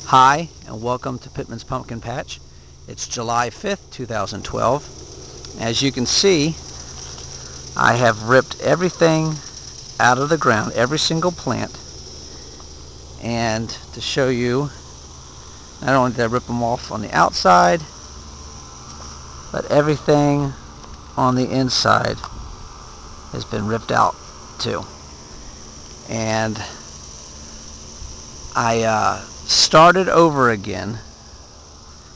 Hi, and welcome to Pittman's Pumpkin Patch. It's July 5th, 2012. As you can see, I have ripped everything out of the ground, every single plant. And to show you, not only did I rip them off on the outside, but everything on the inside has been ripped out too. And I started over again.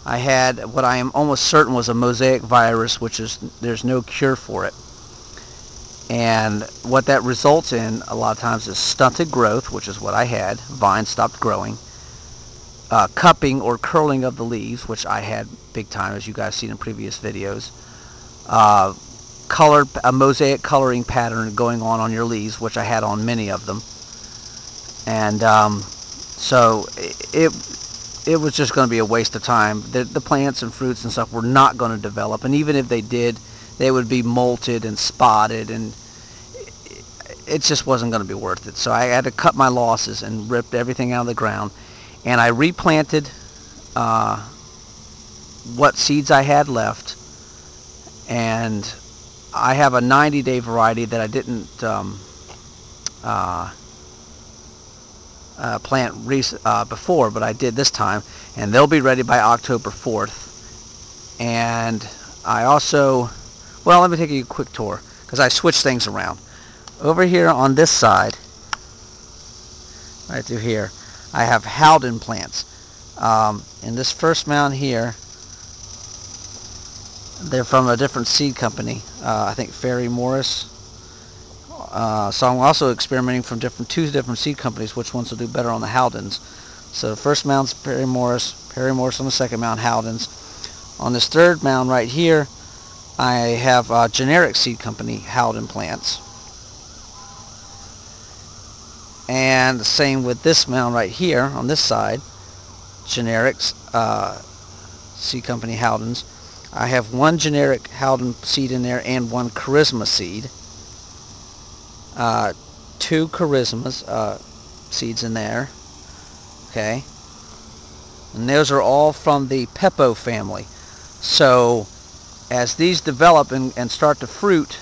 I had what I am almost certain was a mosaic virus, which is there's no cure for it. And what that results in a lot of times is stunted growth, which is what I had. Vines stopped growing. Cupping or curling of the leaves, which I had big time, as you guys seen in previous videos. A mosaic coloring pattern going on your leaves, which I had on many of them. And so it was just going to be a waste of time. The plants and fruits and stuff were not going to develop, and even if they did, they would be molted and spotted, and it just wasn't going to be worth it. So I had to cut my losses and ripped everything out of the ground, and I replanted what seeds I had left. And I have a 90-day variety that I didn't plant before, but I did this time, and they'll be ready by October 4th. And I also, well, let me take you a quick tour, because I switched things around. Over here on this side, right through here, I have Howden plants. In this first mound here, they're from a different seed company, I think Ferry Morris. So I'm also experimenting from two different seed companies, which ones will do better on the Howdens. So the first mound's Perry Morris on the second mound Howdens. On this third mound right here, I have generic seed company Howden plants. And the same with this mound right here on this side, generic seed company Howdens. I have one generic Howden seed in there and one charisma seed. Two charismas seeds in there. Okay, and those are all from the Peppo family. So as these develop and start to fruit,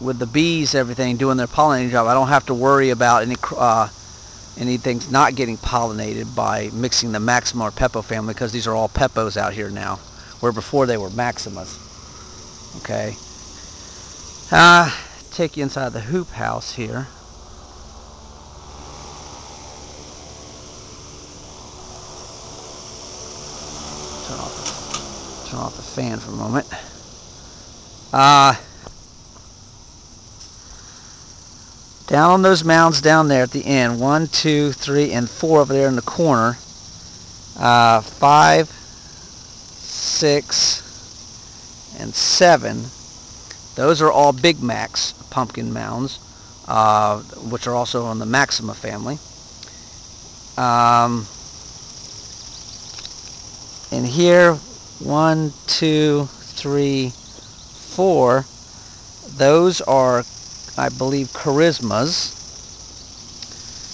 with the bees, everything doing their pollinating job, I don't have to worry about anything not getting pollinated by mixing the Maxima or Peppo family, because these are all Peppos out here now, where before they were Maximas. Okay. Take you inside the hoop house here. Turn off the fan for a moment. Down on those mounds down there at the end, 1, 2, 3, and 4 over there in the corner. 5, 6, and 7. Those are all Big Macs pumpkin mounds, which are also on the Maxima family. And here, 1, 2, 3, 4. Those are, I believe, charismas.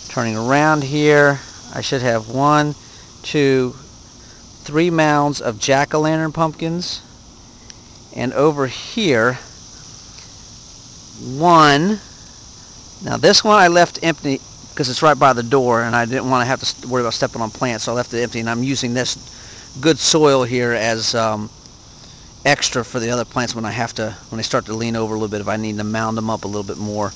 Turning around here, I should have 1, 2, 3 mounds of jack-o'-lantern pumpkins. And over here, 1. Now this one I left empty because it's right by the door, and I didn't want to have to worry about stepping on plants, so I left it empty. And I'm using this good soil here as extra for the other plants when they start to lean over a little bit, if I need to mound them up a little bit more,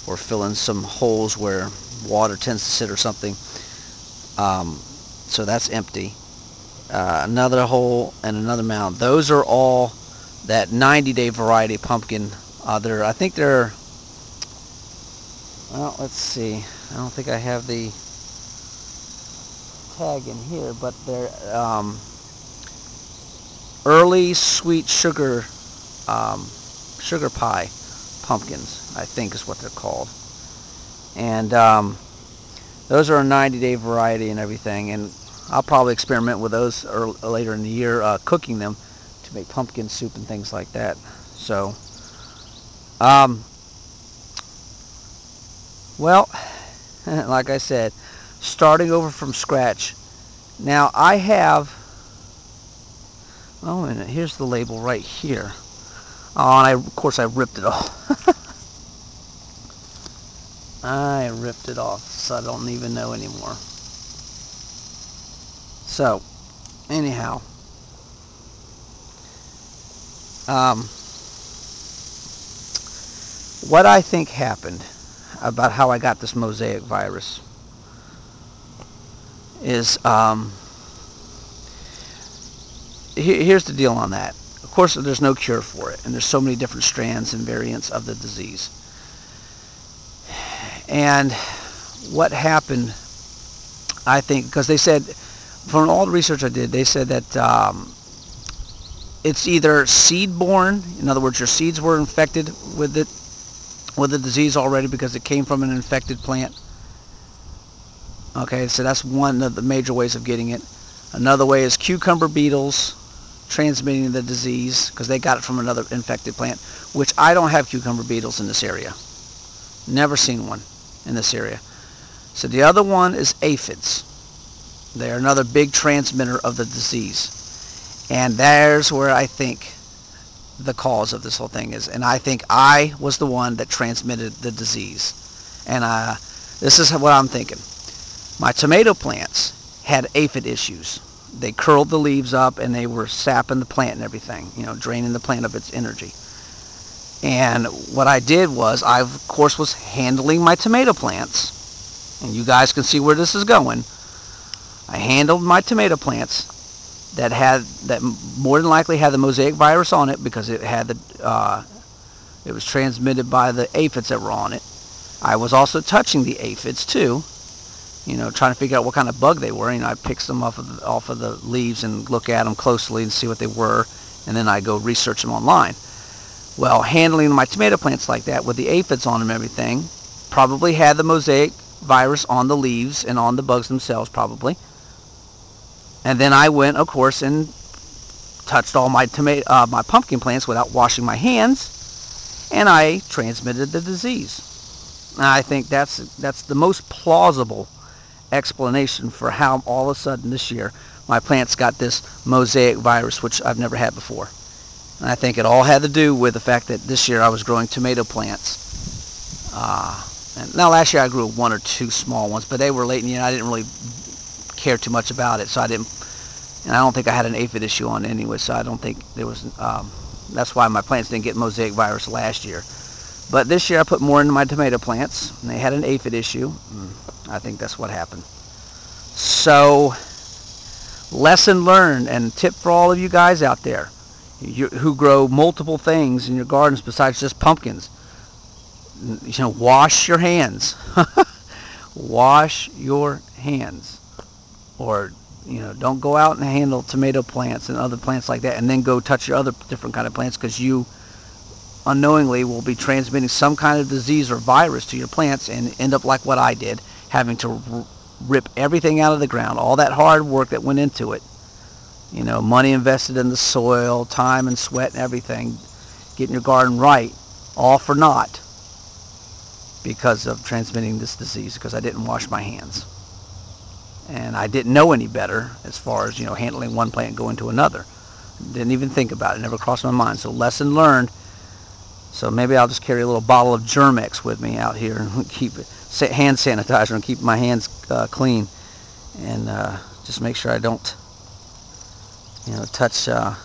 or fill in some holes where water tends to sit or something. So that's empty. Another hole and another mound. Those are all that 90-day variety pumpkin. I think they're, well, let's see. I don't think I have the tag in here, but they're early sweet sugar pie pumpkins, I think is what they're called. And those are a 90-day variety and everything, and I'll probably experiment with those later in the year, cooking them to make pumpkin soup and things like that. So well, like I said, starting over from scratch. Now I have, oh, and here's the label right here. Oh, and of course I ripped it off. I ripped it off, so I don't even know anymore. So, anyhow, what I think happened about how I got this mosaic virus is, here's the deal on that. Of course, there's no cure for it, and there's so many different strands and variants of the disease. And what happened, I think, because they said, from all the research I did, they said that it's either seed-borne, in other words, your seeds were infected with the disease already because it came from an infected plant. Okay, so that's one of the major ways of getting it. Another way is cucumber beetles transmitting the disease because they got it from another infected plant, which I don't have cucumber beetles in this area. Never seen one in this area. So the other one is aphids. They're another big transmitter of the disease. And there's where I think the cause of this whole thing is. And I think I was the one that transmitted the disease. And this is what I'm thinking. My tomato plants had aphid issues. They curled the leaves up and they were sapping the plant and everything, you know, draining the plant of its energy. And what I did was, I of course was handling my tomato plants, and you guys can see where this is going. I handled my tomato plants that more than likely had the mosaic virus on it because it had it was transmitted by the aphids that were on it. I was also touching the aphids too, you know, trying to figure out what kind of bug they were. You know, I picked them off of the leaves and look at them closely and see what they were, and then I go research them online. Well, handling my tomato plants like that with the aphids on them and everything probably had the mosaic virus on the leaves and on the bugs themselves probably. And then I went, of course, and touched all my my pumpkin plants without washing my hands, and I transmitted the disease. And I think that's the most plausible explanation for how all of a sudden this year my plants got this mosaic virus, which I've never had before. And I think it all had to do with the fact that this year I was growing tomato plants. And now last year I grew one or two small ones, but they were late in the year and I didn't really care too much about it, so I didn't. And I don't think I had an aphid issue on it anyway, so I don't think there was. That's why my plants didn't get mosaic virus last year. But this year I put more into my tomato plants, and they had an aphid issue. I think that's what happened. So, lesson learned, and tip for all of you guys out there who grow multiple things in your gardens besides just pumpkins. You know, wash your hands. Wash your hands. Or, you know, don't go out and handle tomato plants and other plants like that and then go touch your other different kind of plants, because you unknowingly will be transmitting some kind of disease or virus to your plants and end up like what I did, having to rip everything out of the ground, all that hard work that went into it. You know, money invested in the soil, time and sweat and everything, getting your garden right, all for naught because of transmitting this disease, because I didn't wash my hands. And I didn't know any better as far as, you know, handling one plant and going to another. Didn't even think about it. Never crossed my mind. So lesson learned. So maybe I'll just carry a little bottle of Germ-X with me out here and keep it, hand sanitizer, and keep my hands clean. And just make sure I don't, you know, touch the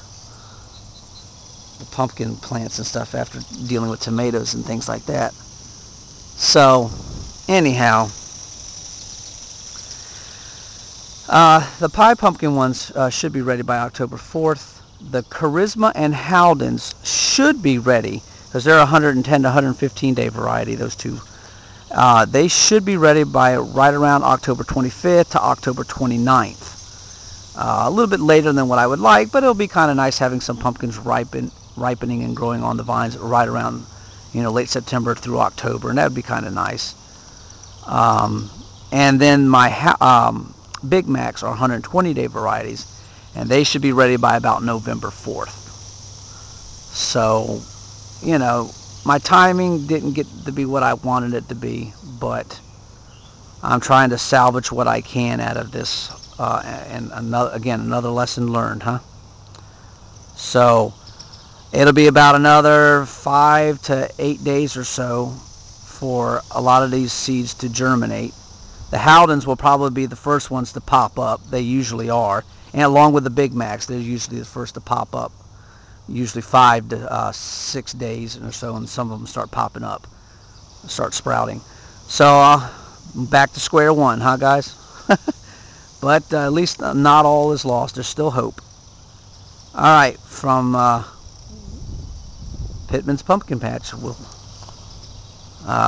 pumpkin plants and stuff after dealing with tomatoes and things like that. So, anyhow, the pie pumpkin ones should be ready by October 4th. The Charisma and Howdens should be ready, because they're 110 to 115 day variety, those two. They should be ready by right around October 25th to October 29th. A little bit later than what I would like, but it'll be kind of nice having some pumpkins ripening and growing on the vines right around, you know, late September through October, and that would be kind of nice. And then my Big Macs are 120-day varieties, and they should be ready by about November 4th. So, you know, my timing didn't get to be what I wanted it to be, but I'm trying to salvage what I can out of this, and another lesson learned, huh? So it'll be about another 5 to 8 days or so for a lot of these seeds to germinate. The Howdens will probably be the first ones to pop up. They usually are, and along with the Big Macs, they're usually the first to pop up. Usually 5 to 6 days or so, and some of them start popping up, start sprouting. So back to square one, huh, guys? But at least not all is lost. There's still hope. All right, from Pittman's Pumpkin Patch. We'll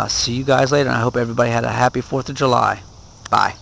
see you guys later, and I hope everybody had a happy 4th of July. Bye.